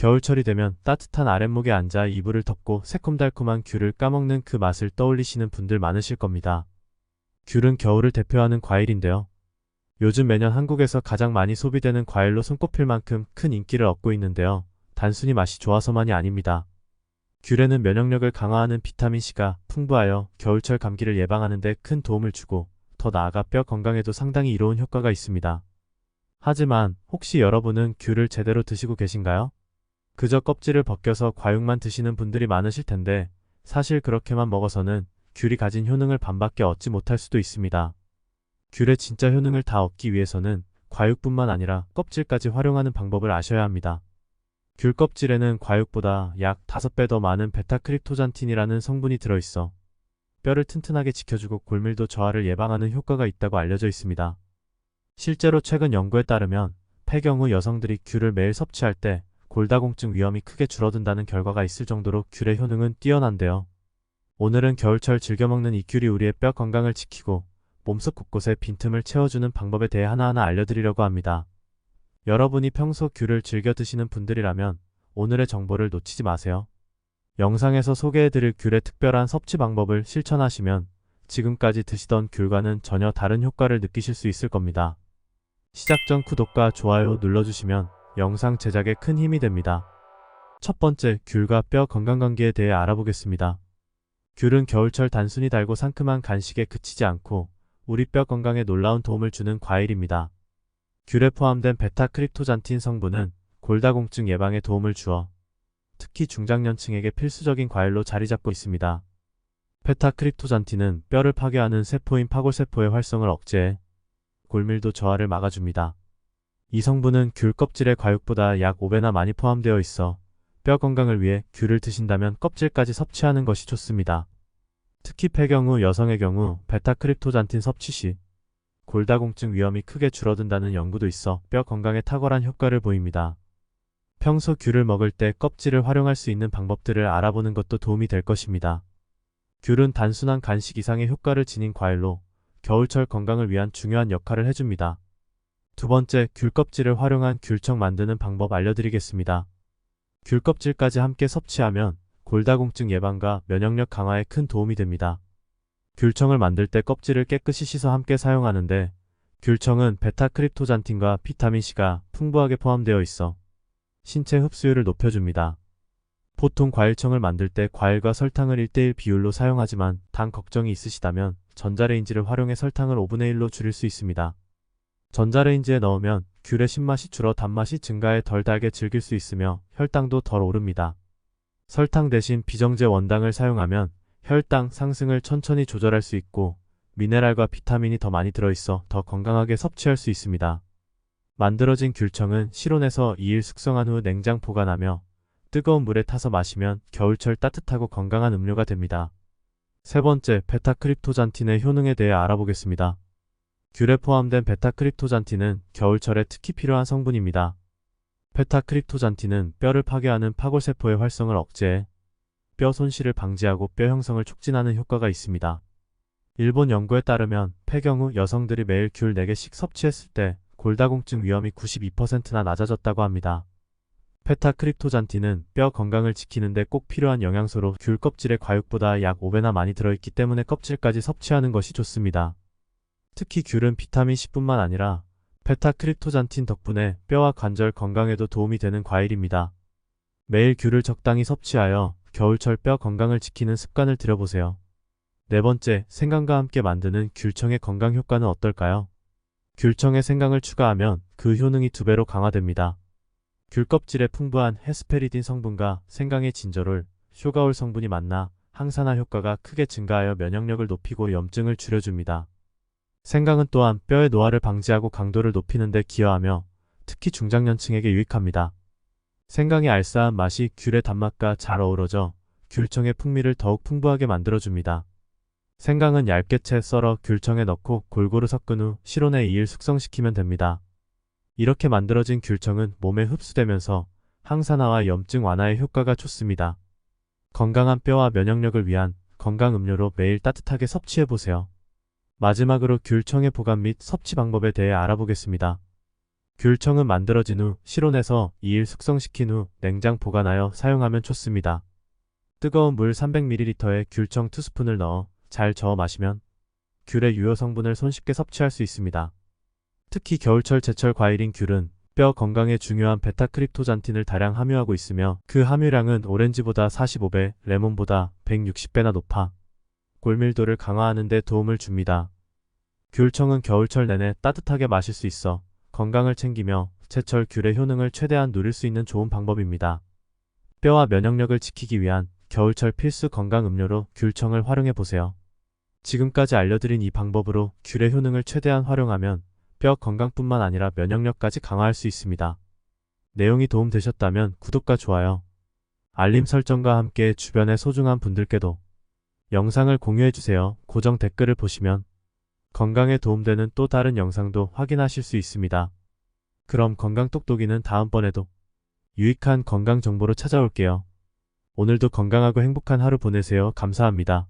겨울철이 되면 따뜻한 아랫목에 앉아 이불을 덮고 새콤달콤한 귤을 까먹는 그 맛을 떠올리시는 분들 많으실 겁니다. 귤은 겨울을 대표하는 과일인데요. 요즘 매년 한국에서 가장 많이 소비되는 과일로 손꼽힐 만큼 큰 인기를 얻고 있는데요. 단순히 맛이 좋아서만이 아닙니다. 귤에는 면역력을 강화하는 비타민C가 풍부하여 겨울철 감기를 예방하는 데 큰 도움을 주고 더 나아가 뼈 건강에도 상당히 이로운 효과가 있습니다. 하지만 혹시 여러분은 귤을 제대로 드시고 계신가요? 그저 껍질을 벗겨서 과육만 드시는 분들이 많으실 텐데 사실 그렇게만 먹어서는 귤이 가진 효능을 반밖에 얻지 못할 수도 있습니다. 귤의 진짜 효능을 다 얻기 위해서는 과육뿐만 아니라 껍질까지 활용하는 방법을 아셔야 합니다. 귤 껍질에는 과육보다 약 5배 더 많은 베타크립토잔틴이라는 성분이 들어있어 뼈를 튼튼하게 지켜주고 골밀도 저하를 예방하는 효과가 있다고 알려져 있습니다. 실제로 최근 연구에 따르면 폐경후 여성들이 귤을 매일 섭취할 때 골다공증 위험이 크게 줄어든다는 결과가 있을 정도로 귤의 효능은 뛰어난데요. 오늘은 겨울철 즐겨 먹는 이 귤이 우리의 뼈 건강을 지키고 몸속 곳곳에 빈틈을 채워주는 방법에 대해 하나하나 알려드리려고 합니다. 여러분이 평소 귤을 즐겨 드시는 분들이라면 오늘의 정보를 놓치지 마세요. 영상에서 소개해드릴 귤의 특별한 섭취 방법을 실천하시면 지금까지 드시던 귤과는 전혀 다른 효과를 느끼실 수 있을 겁니다. 시작 전 구독과 좋아요 눌러주시면 영상 제작에 큰 힘이 됩니다. 첫 번째, 귤과 뼈 건강관계에 대해 알아보겠습니다. 귤은 겨울철 단순히 달고 상큼한 간식에 그치지 않고 우리 뼈 건강에 놀라운 도움을 주는 과일입니다. 귤에 포함된 베타크립토잔틴 성분은 골다공증 예방에 도움을 주어 특히 중장년층에게 필수적인 과일로 자리 잡고 있습니다. 베타크립토잔틴은 뼈를 파괴하는 세포인 파골세포의 활성을 억제해 골밀도 저하를 막아줍니다. 이 성분은 귤 껍질의 과육보다 약 5배나 많이 포함되어 있어 뼈 건강을 위해 귤을 드신다면 껍질까지 섭취하는 것이 좋습니다. 특히 폐경후 여성의 경우 베타크립토잔틴 섭취 시 골다공증 위험이 크게 줄어든다는 연구도 있어 뼈 건강에 탁월한 효과를 보입니다. 평소 귤을 먹을 때 껍질을 활용할 수 있는 방법들을 알아보는 것도 도움이 될 것입니다. 귤은 단순한 간식 이상의 효과를 지닌 과일로 겨울철 건강을 위한 중요한 역할을 해줍니다. 두 번째, 귤 껍질을 활용한 귤청 만드는 방법 알려드리겠습니다. 귤 껍질까지 함께 섭취하면 골다공증 예방과 면역력 강화에 큰 도움이 됩니다. 귤청을 만들 때 껍질을 깨끗이 씻어 함께 사용하는데 귤청은 베타크립토잔틴과 비타민C가 풍부하게 포함되어 있어 신체 흡수율을 높여줍니다. 보통 과일청을 만들 때 과일과 설탕을 1:1 비율로 사용하지만 당 걱정이 있으시다면 전자레인지를 활용해 설탕을 5분의 1로 줄일 수 있습니다. 전자레인지에 넣으면 귤의 신맛이 줄어 단맛이 증가해 덜 달게 즐길 수 있으며 혈당도 덜 오릅니다. 설탕 대신 비정제 원당을 사용하면 혈당 상승을 천천히 조절할 수 있고 미네랄과 비타민이 더 많이 들어있어 더 건강하게 섭취할 수 있습니다. 만들어진 귤청은 실온에서 2일 숙성한 후 냉장 보관하며 뜨거운 물에 타서 마시면 겨울철 따뜻하고 건강한 음료가 됩니다. 세 번째, 베타크립토잔틴의 효능에 대해 알아보겠습니다. 귤에 포함된 베타크립토잔틴은 겨울철에 특히 필요한 성분입니다. 베타크립토잔틴은 뼈를 파괴하는 파골세포의 활성을 억제해 뼈 손실을 방지하고 뼈 형성을 촉진하는 효과가 있습니다. 일본 연구에 따르면 폐경후 여성들이 매일 귤 4개씩 섭취했을 때 골다공증 위험이 92%나 낮아졌다고 합니다. 베타크립토잔틴은 뼈 건강을 지키는 데 꼭 필요한 영양소로 귤 껍질의 과육보다 약 5배나 많이 들어있기 때문에 껍질까지 섭취하는 것이 좋습니다. 특히 귤은 비타민C뿐만 아니라 베타크립토잔틴 덕분에 뼈와 관절 건강에도 도움이 되는 과일입니다. 매일 귤을 적당히 섭취하여 겨울철 뼈 건강을 지키는 습관을 들여보세요. 네 번째, 생강과 함께 만드는 귤청의 건강 효과는 어떨까요? 귤청에 생강을 추가하면 그 효능이 2배로 강화됩니다. 귤 껍질에 풍부한 헤스페리딘 성분과 생강의 진저롤, 쇼가올 성분이 만나 항산화 효과가 크게 증가하여 면역력을 높이고 염증을 줄여줍니다. 생강은 또한 뼈의 노화를 방지하고 강도를 높이는 데 기여하며 특히 중장년층에게 유익합니다. 생강의 알싸한 맛이 귤의 단맛과 잘 어우러져 귤청의 풍미를 더욱 풍부하게 만들어줍니다. 생강은 얇게 채 썰어 귤청에 넣고 골고루 섞은 후 실온에 2일 숙성시키면 됩니다. 이렇게 만들어진 귤청은 몸에 흡수되면서 항산화와 염증 완화에 효과가 좋습니다. 건강한 뼈와 면역력을 위한 건강 음료로 매일 따뜻하게 섭취해보세요. 마지막으로 귤청의 보관 및 섭취 방법에 대해 알아보겠습니다. 귤청은 만들어진 후 실온에서 2일 숙성시킨 후 냉장 보관하여 사용하면 좋습니다. 뜨거운 물 300ml에 귤청 2스푼을 넣어 잘 저어 마시면 귤의 유효 성분을 손쉽게 섭취할 수 있습니다. 특히 겨울철 제철 과일인 귤은 뼈 건강에 중요한 베타크립토잔틴을 다량 함유하고 있으며 그 함유량은 오렌지보다 45배, 레몬보다 160배나 높아 골밀도를 강화하는 데 도움을 줍니다. 귤청은 겨울철 내내 따뜻하게 마실 수 있어 건강을 챙기며 제철 귤의 효능을 최대한 누릴 수 있는 좋은 방법입니다. 뼈와 면역력을 지키기 위한 겨울철 필수 건강 음료로 귤청을 활용해 보세요. 지금까지 알려드린 이 방법으로 귤의 효능을 최대한 활용하면 뼈 건강뿐만 아니라 면역력까지 강화할 수 있습니다. 내용이 도움되셨다면 구독과 좋아요, 알림 설정과 함께 주변의 소중한 분들께도 영상을 공유해주세요. 고정 댓글을 보시면 건강에 도움되는 또 다른 영상도 확인하실 수 있습니다. 그럼 건강 똑똑이는 다음번에도 유익한 건강 정보로 찾아올게요. 오늘도 건강하고 행복한 하루 보내세요. 감사합니다.